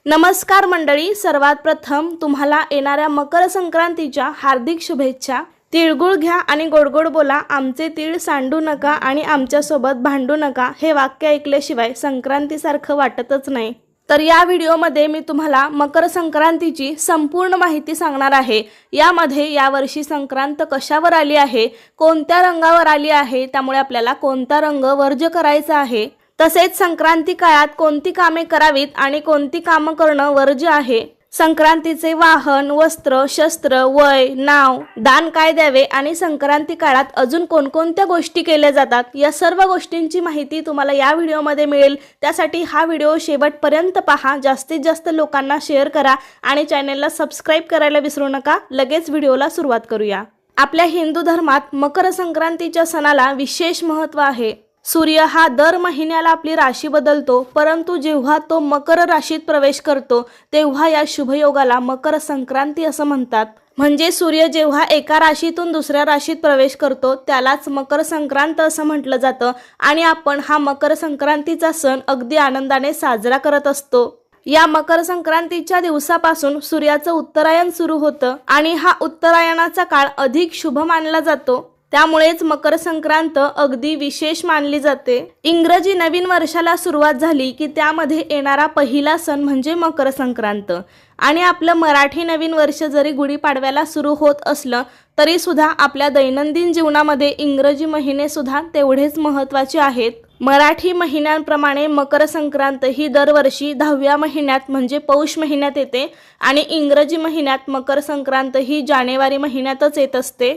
नमस्कार मंडळी, सर्वात प्रथम तुम्हाला येणाऱ्या मकर संक्रांतीच्या हार्दिक शुभेच्छा। तिळगुळ घ्या आणि गोडगोड बोला, आमचे तीळ सांडू नका आणि आमच्यासोबत भांडू नका हे वाक्य ऐकल्याशिवाय संक्रांतीसारखं वाटतच नाही। तर या व्हिडिओमध्ये मी तुम्हाला मकर संक्रांतीची संपूर्ण माहिती सांगणार आहे। यामध्ये यावर्षी संक्रांत कशावर आली आहे, कोणत्या रंगावर आली आहे, त्यामुळे आपल्याला कोणता रंग वर्ज्य करायचा आहे, तसेच संक्रांती काळात कोणती कामे करावीत आणि कोणती कामे करणं वर्ज्य आहे, संक्रांतीचे वाहन, वस्त्र, शस्त्र, वय, नाव, दान काय द्यावे आणि संक्रांती काळात अजून कोणकोणत्या गोष्टी केल्या जातात, या सर्व गोष्टींची माहिती तुम्हाला या व्हिडिओमध्ये मिळेल। त्यासाठी हा व्हिडिओ शेवटपर्यंत पहा, जास्तीत जास्त लोकांना शेअर करा आणि चॅनलला सबस्क्राइब करायला विसरू नका। लगेच व्हिडिओला सुरुवात करूया। आपल्या हिंदू धर्मात मकर संक्रांतीच्या सणाला विशेष महत्त्व आहे। सूर्य हा दर महिन्याला आपली राशी बदलतो, परंतु जेव्हा तो मकर राशीत प्रवेश करतो तेव्हा या शुभयोगाला मकर संक्रांती असं म्हणतात। म्हणजे सूर्य जेव्हा एका राशीतून दुसऱ्या राशीत प्रवेश करतो त्यालाच मकर संक्रांत असं म्हटलं जातं आणि आपण हा मकर संक्रांतीचा सण अगदी आनंदाने साजरा करत असतो। या मकर संक्रांतीच्या दिवसापासून सूर्याचं उत्तरायण सुरू होतं आणि हा उत्तरायणाचा काळ अधिक शुभ मानला जातो, त्यामुळेच मकर संक्रांत अगदी विशेष मानली जाते। इंग्रजी नवीन वर्षाला सुरुवात झाली की त्यामध्ये येणारा पहिला सण म्हणजे मकर संक्रांत आणि आपलं मराठी नवीन वर्ष जरी गुढीपाडव्याला सुरू होत असलं तरी सुद्धा आपल्या दैनंदिन जीवनामध्ये इंग्रजी महिने सुद्धा तेवढेच महत्त्वाचे आहेत। मराठी महिन्यांप्रमाणे मकर संक्रांत ही दरवर्षी 10व्या महिन्यात म्हणजे पौष महिन्यात येते आणि इंग्रजी महिन्यात मकर संक्रांत ही जानेवारी महिन्यातच येत असते।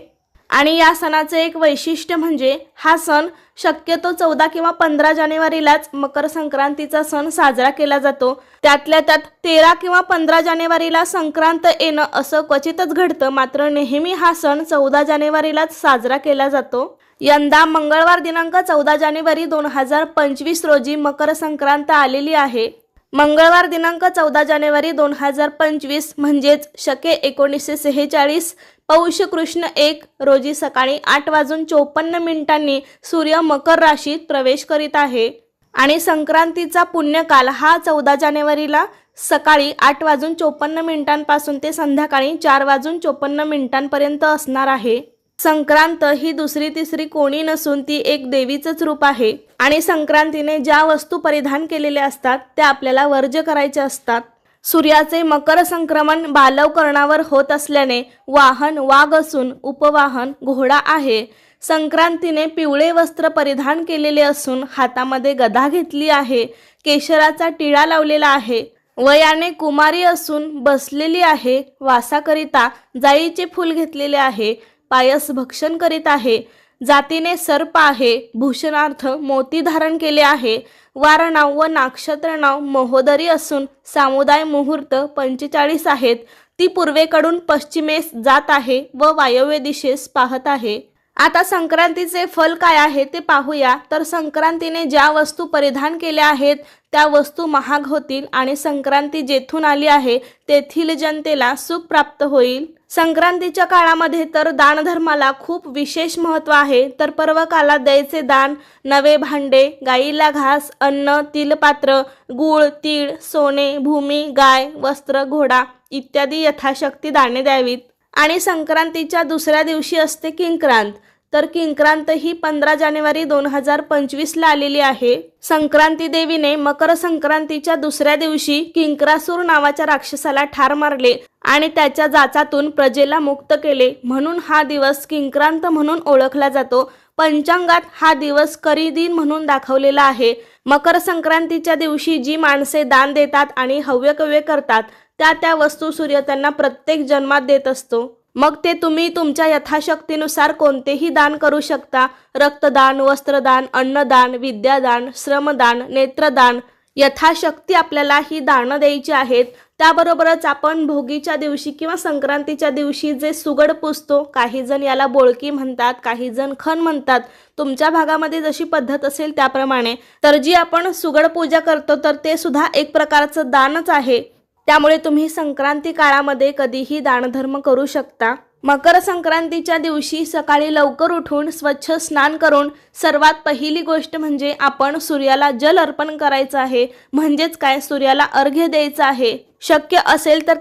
आणि या सणाचे एक वैशिष्ट्य म्हणजे हा सण शक्यतो 14 किंवा 15 जानेवारीलाच मकर संक्रांतीचा सण साजरा केला जातो। त्यातल्या त्यात 13 किंवा 15 जानेवारीला संक्रांत येणं असं क्वचितच घडतं, मात्र नेहमी हा सण 14 जानेवारीलाच साजरा केला जातो। यंदा मंगळवार दिनांक 14 जानेवारी 2025 रोजी मकर संक्रांत आलेली आहे। मंगळवार दिनांक 14 जानेवारी 2025 म्हणजेच शके 1946 पौष कृष्ण 1 रोजी सकाळी 8:54 सूर्य मकर राशीत प्रवेश करीत आहे आणि संक्रांतीचा पुण्यकाल हा 14 जानेवारीला सकाळी 8:54 पासून ते संध्याकाळी 4:54 पर्यंत असणार आहे। संक्रांत ही दुसरी तिसरी कोणी नसून ती एक देवीचंच रूप आहे आणि संक्रांतीने ज्या वस्तू परिधान केलेल्या असतात त्या आपल्याला वर्ज्य करायच्या असतात। सूर्याचे मकर संक्रमण बालव कर्णावर होत असल्याने वाहन वाघ असून उपवाहन घोडा आहे। संक्रांतीने पिवळे वस्त्र परिधान केलेले असून हातामध्ये गदा घेतली आहे, केशराचा टिळा लावलेला आहे, वयाने कुमारी असून बसलेली आहे, वासाकरिता जाईचे फूल घेतलेले आहे, पायस भक्षण करीत आहे, जातीने सर्प आहे, भूषणार्थ मोती धारण केले आहे, वार नाव व नक्षत्र नाव महोदरी असून सामुदाय मुहूर्त 45 आहेत, ती पूर्वेकडून पश्चिमेस जात आहे व वायव्य दिशेस पाहत आहे। आता संक्रांतीचे फल काय आहे ते पाहूया। तर संक्रांतीने ज्या वस्तू परिधान केल्या आहेत त्या वस्तू महाग होतील आणि संक्रांती जेथून आली आहे तेथील जनतेला सुख प्राप्त होईल। संक्रांतीच्या काळामध्ये तर दानधर्माला खूप विशेष महत्त्व आहे। तर पर्वकाला द्यायचे दान, नवे भांडे, गाईला घास, अन्न, तिलपात्र, गूळ, तीळ, सोने, भूमी, गाय, वस्त्र, घोडा इत्यादी यथाशक्ती दाने द्यावीत। आणि संक्रांतीच्या दुसऱ्या दिवशी असते किंक्रांत। तर किंक्रांत ही 15 जानेवारी 2025 ला आलेली आहे। संक्रांती देवीने मकर संक्रांतीच्या दुसऱ्या दिवशी किंक्रासूर नावाच्या राक्षसाला ठार मारले आणि त्याच्या जाचातून प्रजेला मुक्त केले, म्हणून हा दिवस किंक्रांत म्हणून ओळखला जातो। पंचांगात हा दिवस करी दिन म्हणून दाखवलेला आहे। मकर संक्रांतीच्या दिवशी जी माणसे दान देतात आणि हव्यकव्य करतात त्या वस्तू सूर्य त्यांना प्रत्येक जन्मात देत असतो। मग ते तुम्ही तुमच्या यथाशक्तीनुसार कोणतेही दान करू शकता। रक्तदान, वस्त्रदान, अन्नदान, विद्यादान, श्रमदान, नेत्रदान यथाशक्ती आपल्याला ही दानं द्यायची आहेत। त्याबरोबरच आपण भोगीच्या दिवशी किंवा संक्रांतीच्या दिवशी जे सुगड पुसतो, काही जण याला बोळकी म्हणतात, काही जण खण म्हणतात, तुमच्या भागामध्ये जशी पद्धत असेल त्याप्रमाणे, तर जी आपण सुगड पूजा करतो तर ते सुद्धा एक प्रकारचं दानच आहे। त्यामुळे तुम्ही संक्रांती काळामध्ये कधीही दानधर्म करू शकता। मकर संक्रांतीच्या दिवशी सकाळी लवकर उठून स्वच्छ स्नान करून सर्वात पहिली गोष्ट म्हणजे आपण सूर्याला जल अर्पण करायचं आहे. म्हणजेच काय, सूर्याला अर्घ्य द्यायचं आहे. शक्य असेल तर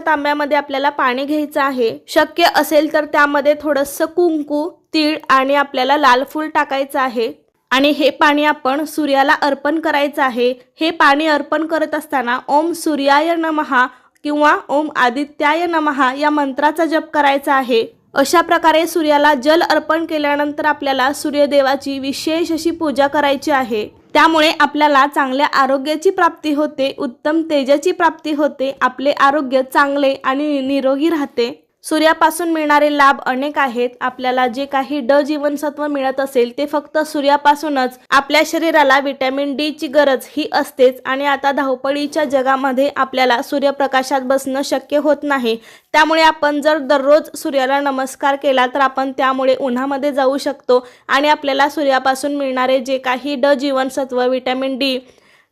तांब्यामध्ये आपल्याला पाणी घ्यायचं आहे. शक्य असेल तर त्यामध्ये थोडंसं कुंकू, तीळ आणि आपल्याला लाल फूल टाकायचं आहे आणि हे पाणी आपण सूर्याला अर्पण करायचं आहे. हे पाणी अर्पण करत असताना ओम सूर्याय नमः किंवा ओम आदित्याय नमः या मंत्राचा जप करायचा आहे. अशा प्रकारे सूर्याला जल अर्पण केल्यानंतर आपल्याला सूर्यदेवाची विशेष अशी पूजा करायची आहे. त्यामुळे आपल्याला चांगल्या आरोग्याची प्राप्ती होते, उत्तम तेजाची प्राप्ती होते, आपले आरोग्य चांगले आणि निरोगी राहते. सूर्यापासून मिळणारे लाभ अनेक आहेत. आपल्याला जे काही ड जीवनसत्व मिळत असेल ते फक्त सूर्यापासूनच. आपल्या शरीराला विटॅमिन डी ची गरज ही असतेच आणि आता धावपळीच्या जगामध्ये आपल्याला सूर्यप्रकाशात बसणं शक्य होत नाही. त्यामुळे आपण जर दररोज सूर्याला नमस्कार केला तर आपण त्यामुळे उन्हामध्ये जाऊ शकतो आणि आपल्याला सूर्यापासून मिळणारे जे काही ड जीवनसत्व, विटॅमिन डी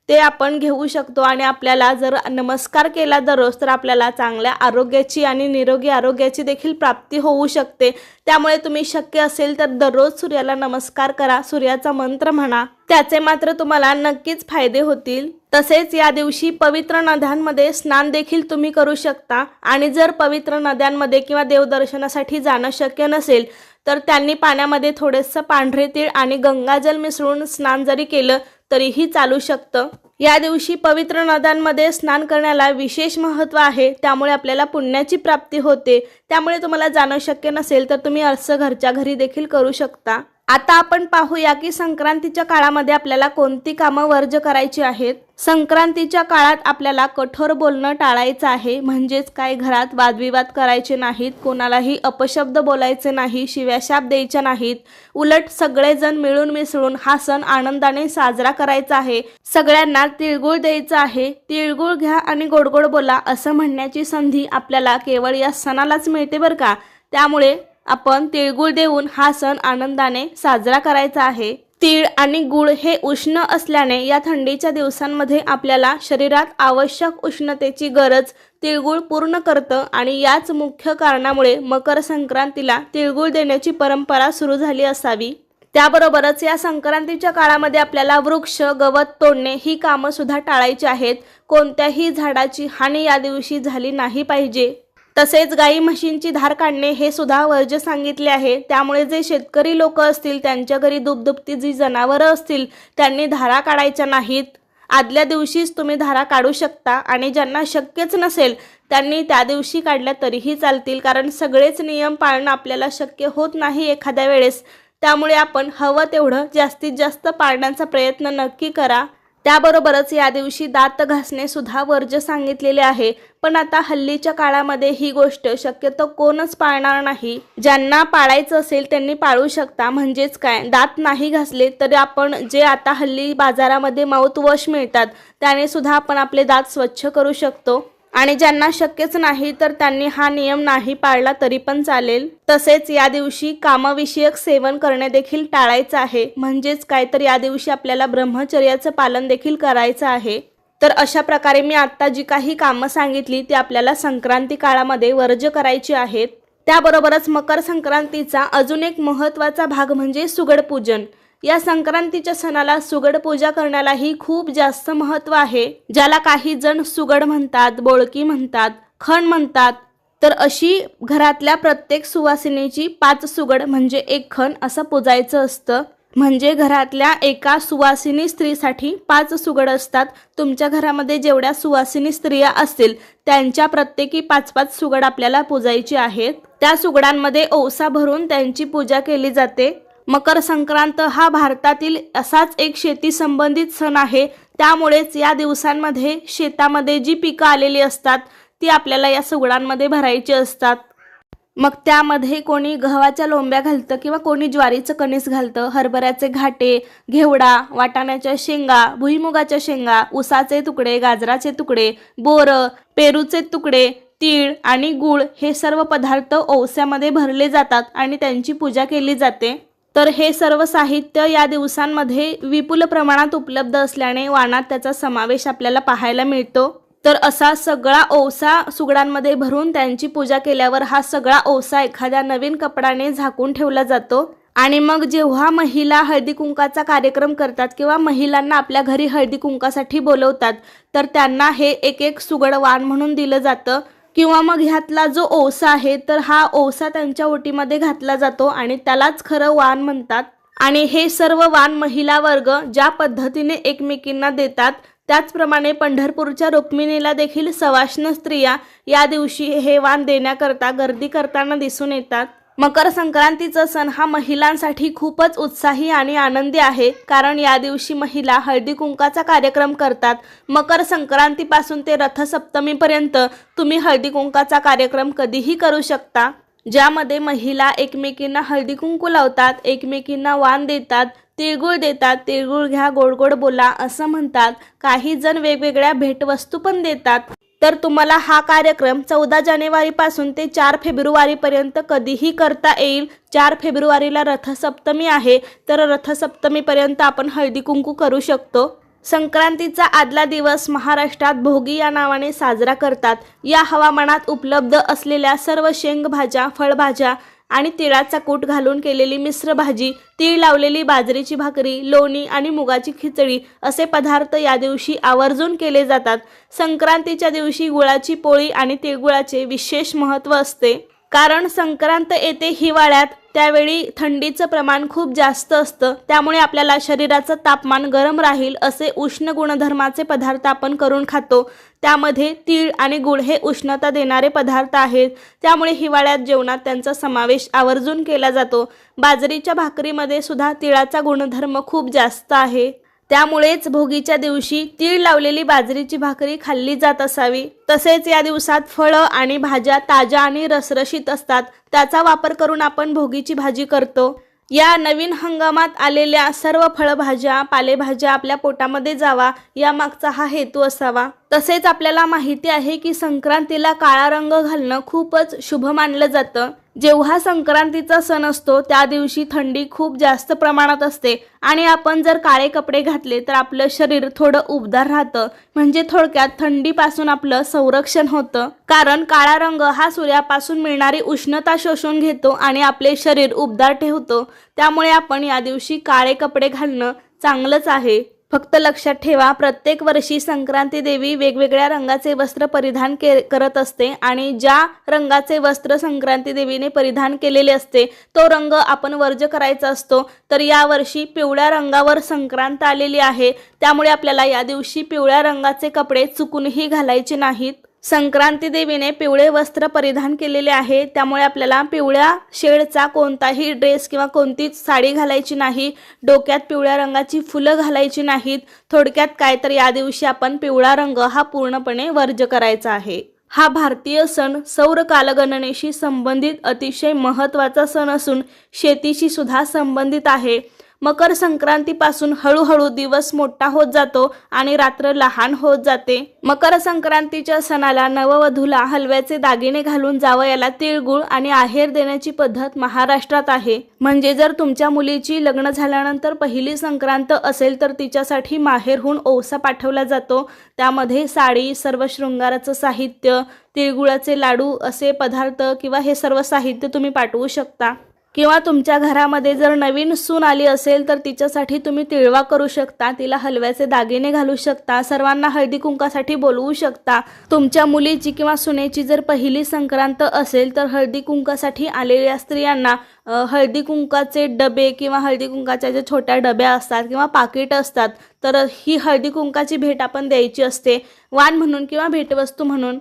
ते आपण घेऊ शकतो आणि आपल्याला जर नमस्कार केला दररोज तर आपल्याला चांगल्या आरोग्याची आणि निरोगी आरोग्याची देखील प्राप्ती होऊ शकते. त्यामुळे तुम्ही शक्य असेल तर दररोज सूर्याला नमस्कार करा, सूर्याचा मंत्र म्हणा, त्याचे मात्र तुम्हाला नक्कीच फायदे होतील. तसेच या दिवशी पवित्र नद्यांमध्ये स्नान देखील तुम्ही करू शकता आणि जर पवित्र नद्यांमध्ये किंवा देवदर्शनासाठी जाणं शक्य नसेल तर त्यांनी पाण्यामध्ये थोडेसं पांढरे तीळ आणि गंगाजल मिसळून स्नान जरी केलं तरीही चालू शकतं. या दिवशी पवित्र नद्यांमध्ये स्नान करण्याला विशेष महत्त्व आहे. त्यामुळे आपल्याला पुण्याची प्राप्ती होते. त्यामुळे तुम्हाला जाणं शक्य नसेल तर तुम्ही असं घरच्या घरी देखील करू शकता. आता आपण पाहूया की संक्रांतीच्या काळामध्ये आपल्याला कोणती कामं वर्ज्य करायची आहेत. संक्रांतीच्या काळात आपल्याला कठोर बोलणं टाळायचं आहे. म्हणजेच काय, घरात वादविवाद करायचे नाहीत, कोणालाही अपशब्द बोलायचे नाही, शिव्याशाप द्यायच्या नाहीत. उलट सगळेजण मिळून मिसळून हा सण आनंदाने साजरा करायचा आहे. सगळ्यांना तिळगुळ द्यायचा आहे. तिळगुळ घ्या आणि गोड बोला असं म्हणण्याची संधी आपल्याला केवळ या सणालाच मिळते बरं का. त्यामुळे आपण तिळगुळ देऊन हा सण आनंदाने साजरा करायचा आहे. तीळ आणि गुळ हे उष्ण असल्याने या थंडीच्या दिवसांमध्ये आपल्याला शरीरात आवश्यक उष्णतेची गरज तिळगुळ पूर्ण करतं आणि याच मुख्य कारणामुळे मकर संक्रांतीला तिळगुळ देण्याची परंपरा सुरू झाली असावी. त्याबरोबरच या संक्रांतीच्या काळामध्ये आपल्याला वृक्ष, गवत तोडणे ही कामं सुद्धा टाळायची आहेत. कोणत्याही झाडाची हानी या दिवशी झाली नाही पाहिजे. तसेच गाई म्हशींची धार काढणे हे सुद्धा वर्ज्य सांगितले आहे. त्यामुळे जे शेतकरी लोक असतील, त्यांच्या घरी दुभदुभती जी जनावरं असतील त्यांनी धारा काढायच्या नाहीत. आदल्या दिवशीच तुम्ही धारा काढू शकता आणि ज्यांना शक्यच नसेल त्यांनी त्या दिवशी काढल्या तरीही चालतील. कारण सगळेच नियम पाळणं आपल्याला शक्य होत नाही एखाद्या वेळेस. त्यामुळे आपण हवं तेवढं जास्तीत जास्त पाळण्याचा प्रयत्न नक्की करा. त्याबरोबरच या दिवशी दात घासणे सुद्धा वर्ज्य सांगितलेले आहे. पण आता हल्लीच्या काळामध्ये ही गोष्ट शक्यतो कोणच पाळणार नाही. ज्यांना पाळायचं असेल त्यांनी पाळू शकता. म्हणजेच काय, दात नाही घासले तरी आपण जे आता हल्ली बाजारामध्ये माउथवॉश मिळतात त्याने सुद्धा आपण आपले दात स्वच्छ करू शकतो. आणि ज्यांना शक्यच नाही तर त्यांनी हा नियम नाही पाळला तरी पण चालेल. तसेच या दिवशी कामविषयक सेवन करणे देखील टाळायचं आहे. म्हणजेच काय, तर या दिवशी आपल्याला ब्रह्मचर्याचं पालन देखील करायचं आहे. तर अशा प्रकारे मी आत्ता जी काही कामं सांगितली ती आपल्याला संक्रांती काळामध्ये वर्ज्य करायची आहेत. त्याबरोबरच मकर संक्रांतीचा अजून एक महत्त्वाचा भाग म्हणजे सुगड पूजन. या संक्रांतीच्या सणाला सुगड पूजा करण्यालाही खूप जास्त महत्त्व आहे. ज्याला काही जण सुगड म्हणतात, बोळकी म्हणतात, खण म्हणतात. तर अशी घरातल्या प्रत्येक सुवासिनीची 5 सुगड म्हणजे 1 खण असं पूजायचं असतं. म्हणजे घरातल्या एका सुवासिनी स्त्रीसाठी 5 सुगड असतात. तुमच्या घरामध्ये जेवढ्या सुवासिनी स्त्रिया असतील त्यांच्या प्रत्येकी 5-5 सुगड आपल्याला पूजायची आहेत. त्या सुगडांमध्ये ओवसा भरून त्यांची पूजा केली जाते. मकर संक्रांत हा भारतातील असाच एक शेती संबंधित सण आहे. त्यामुळेच या दिवसांमध्ये शेतामध्ये जी पिकं आलेली असतात ती आपल्याला या सुगडांमध्ये भरायची असतात. मग त्यामध्ये कोणी गव्हाच्या लोंब्या घालतं किंवा कोणी ज्वारीचं कणीस घालतं, हरभऱ्याचे घाटे, घेवडा, वाटाण्याच्या शेंगा, भुईमुगाच्या शेंगा, उसाचे तुकडे, गाजराचे तुकडे, बोरं, पेरूचे तुकडे, तीळ आणि गूळ हे सर्व पदार्थ ओवस्यामध्ये भरले जातात आणि त्यांची पूजा केली जाते. तर हे सर्व साहित्य या दिवसांमध्ये विपुल प्रमाणात उपलब्ध असल्याने वाणात त्याचा समावेश आपल्याला पाहायला मिळतो. तर असा सगळा ओवसा सुगडांमध्ये भरून त्यांची पूजा केल्यावर हा सगळा ओवसा एखाद्या नवीन कपड्याने झाकून ठेवला जातो। आणि मग जेव्हा महिला हळदी कुंकाचा कार्यक्रम करतात किंवा महिलांना आपल्या घरी हळदी कुंकासाठी बोलवतात तर त्यांना हे एक एक सुगड वाण म्हणून दिलं जातं किंवा मग ह्यातला जो ओवसा आहे तर हा ओवसा त्यांच्या ओटीमध्ये घातला जातो आणि त्यालाच खरं वाण म्हणतात। आणि हे सर्व वाण महिला वर्ग ज्या पद्धतीने एकमेकींना देतात त्याचप्रमाणे पंढरपूरच्या रुक्मिणीला देखील सवाष्ण स्त्रिया या दिवशी हे वाण देण्याकरता गर्दी करताना दिसून येतात। मकर संक्रांतीचा सण हा महिलांसाठी खूपच उत्साही आणि आनंदी आहे, कारण या दिवशी महिला हळदी कुंकाचा कार्यक्रम करतात। मकर संक्रांतीपासून ते रथसप्तमीपर्यंत तुम्ही हळदी कुंकाचा कार्यक्रम कधीही करू शकता, ज्यामध्ये महिला एकमेकींना हळदी कुंकू लावतात, एकमेकींना वाण देतात, तिळगुळ देतात, तिळगुळ घ्या गोड गोड बोला असं म्हणतात। काही जण वेगवेगळ्या भेटवस्तू पण देतात। तर तुम्हाला हा कार्यक्रम 14 जानेवारीपासून ते 4 फेब्रुवारीपर्यंत कधीही करता येईल। 4 फेब्रुवारीला रथसप्तमी आहे, तर रथसप्तमीपर्यंत आपण हळदी कुंकू करू शकतो। संक्रांतीचा आदला दिवस महाराष्ट्रात भोगी या नावाने साजरा करतात। या हवामानात उपलब्ध असलेल्या सर्व शेंगभाज्या, फळभाज्या आणि तिळाचा कूट घालून केलेली मिश्र भाजी, तीळ लावलेली बाजरीची भाकरी, लोणी आणि मुगाची खिचडी असे पदार्थ या दिवशी आवर्जून केले जातात। संक्रांतीच्या दिवशी गुळाची पोळी आणि तिळगुळाचे विशेष महत्त्व असते, कारण संक्रांत येते हिवाळ्यात, त्यावेळी थंडीचं प्रमाण खूप जास्त असतं, त्यामुळे आपल्याला शरीराचं तापमान गरम राहील असे उष्ण गुणधर्माचे पदार्थ आपण करून खातो। त्यामध्ये तीळ आणि गुळ हे उष्णता देणारे पदार्थ आहेत, त्यामुळे हिवाळ्यात जेवणात त्यांचा समावेश आवर्जून केला जातो। बाजरीच्या भाकरीमध्ये सुद्धा तिळाचा गुणधर्म खूप जास्त आहे, त्यामुळेच भोगीच्या दिवशी तीळ लावलेली बाजरीची भाकरी खाल्ली जात असावी। तसेच या दिवसात फळं आणि भाज्या ताज्या आणि रसरशीत असतात, त्याचा वापर करून आपण भोगीची भाजी करतो। या नवीन हंगामात आलेल्या सर्व फळभाज्या, पालेभाज्या आपल्या पोटामध्ये जावा यामागचा हा हेतू असावा। तसेच आपल्याला माहिती आहे की संक्रांतीला काळा रंग घालणं खूपच शुभ मानलं जातं। जेव्हा संक्रांतीचा सण असतो त्या दिवशी थंडी खूप जास्त प्रमाणात असते आणि आपण जर काळे कपडे घातले तर आपलं शरीर थोडं उबदार राहतं, म्हणजे थोडक्यात थंडीपासून आपलं संरक्षण होतं, कारण काळा रंग हा सूर्यापासून मिळणारी उष्णता शोषून घेतो आणि आपले शरीर उबदार ठेवतो। त्यामुळे आपण या दिवशी काळे कपडे घालणं चांगलंच आहे। फक्त लक्षात ठेवा, प्रत्येक वर्षी संक्रांती देवी वेगवेगळ्या रंगाचे वस्त्र परिधान करत असते आणि ज्या रंगाचे वस्त्र संक्रांती देवीने परिधान केलेले असते तो रंग आपण वर्ज्य करायचा असतो। तर यावर्षी पिवळ्या रंगावर संक्रांत आलेली आहे, त्यामुळे आपल्याला या दिवशी पिवळ्या रंगाचे कपडे चुकूनही घालायचे नाहीत। संक्रांती देवीने पिवळे वस्त्र परिधान केलेले आहे, त्यामुळे आपल्याला पिवळ्या शेडचा कोणताही ड्रेस किंवा कोणतीच साडी घालायची नाही, डोक्यात पिवळ्या रंगाची फुलं घालायची नाहीत। थोडक्यात काय तर या दिवशी आपण पिवळा रंग हा पूर्णपणे वर्ज्य करायचा आहे। हा भारतीय सण सौर कालगणनेशी संबंधित अतिशय महत्त्वाचा सण असून शेतीशी सुद्धा संबंधित आहे। मकर संक्रांतीपासून हळूहळू दिवस मोठा होत जातो आणि रात्र लहान होत जाते। मकर संक्रांतीच्या सणाला नववधूला हलव्याचे दागिने घालून जावयाला तिळगुळ आणि आहेर देण्याची पद्धत महाराष्ट्रात आहे। म्हणजे जर तुमच्या मुलीची लग्न झाल्यानंतर पहिली संक्रांत असेल तर तिच्यासाठी माहेरहून ओवसा पाठवला जातो, त्यामध्ये साडी, सर्व शृंगाराचं साहित्य, तिळगुळाचे लाडू असे पदार्थ किंवा हे सर्व साहित्य तुम्ही पाठवू शकता। किंवा तुमच्या घरामध्ये जर नवीन सून आली असेल तर तिच्यासाठी तुम्ही तिळवा करू शकता, तिला हलव्याचे दागिने घालू शकता, सर्वांना हळदी कुंकासाठी बोलवू शकता। तुमच्या मुलीची किंवा सुनेची जर पहिली संक्रांत असेल तर हळदी कुंकासाठी आलेल्या स्त्रियांना हळदी कुंकाचे डबे किंवा हळदी कुंकाच्या ज्या छोट्या डब्या असतात किंवा पाकिट असतात, तर ही हळदी कुंकाची भेट आपण द्यायची असते, वाण म्हणून किंवा भेटवस्तू म्हणून।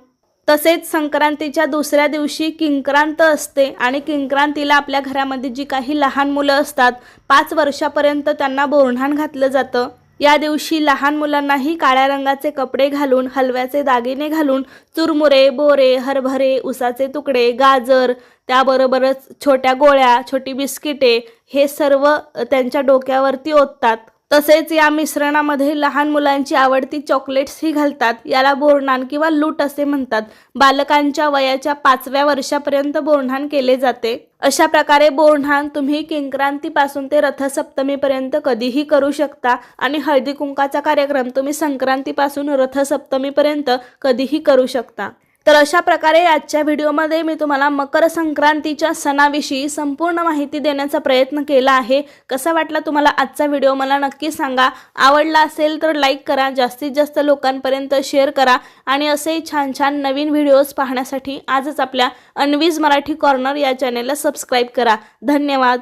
तसेच संक्रांतीच्या दुसऱ्या दिवशी किंक्रांत असते आणि किंक्रांतीला आपल्या घरामध्ये जी काही लहान मुलं असतात 5 वर्षापर्यंत त्यांना बोरन्हाण घातलं जातं। या दिवशी लहान मुलांनाही काळ्या रंगाचे कपडे घालून, हलव्याचे दागिने घालून चुरमुरे, बोरे, हरभरे, उसाचे तुकडे, गाजर, त्याबरोबरच छोट्या गोळ्या, छोटी बिस्किटे हे सर्व त्यांच्या डोक्यावरती ओततात। तसेच या मिश्रणामध्ये लहान मुलांची आवडती चॉकलेट्स ही घालतात. याला बोरन्हाण किंवा लूट असे म्हणतात. बालकांच्या वयाच्या 5व्या वर्षापर्यंत बोरन्हाण केले जाते. अशा प्रकारे बोरन्हाण तुम्ही किंक्रांतीपासून ते रथसप्तमीपर्यंत कधीही करू शकता आणि हळदी कुंकाचा कार्यक्रम तुम्ही संक्रांतीपासून रथसप्तमीपर्यंत कधीही करू शकता. तर अशा प्रकारे आजच्या व्हिडिओमध्ये मी तुम्हाला मकर संक्रांतीच्या सणाविषयी संपूर्ण माहिती देण्याचा प्रयत्न केला आहे. कसा वाटला तुम्हाला आजचा व्हिडिओ मला नक्की सांगा. आवडला असेल तर लाईक करा, जास्तीत जास्त लोकांपर्यंत शेअर करा आणि असे छान छान नवीन व्हिडिओज पाहण्यासाठी आजच आपल्या अन्वीज मराठी कॉर्नर या चॅनेलला सबस्क्राईब करा. धन्यवाद.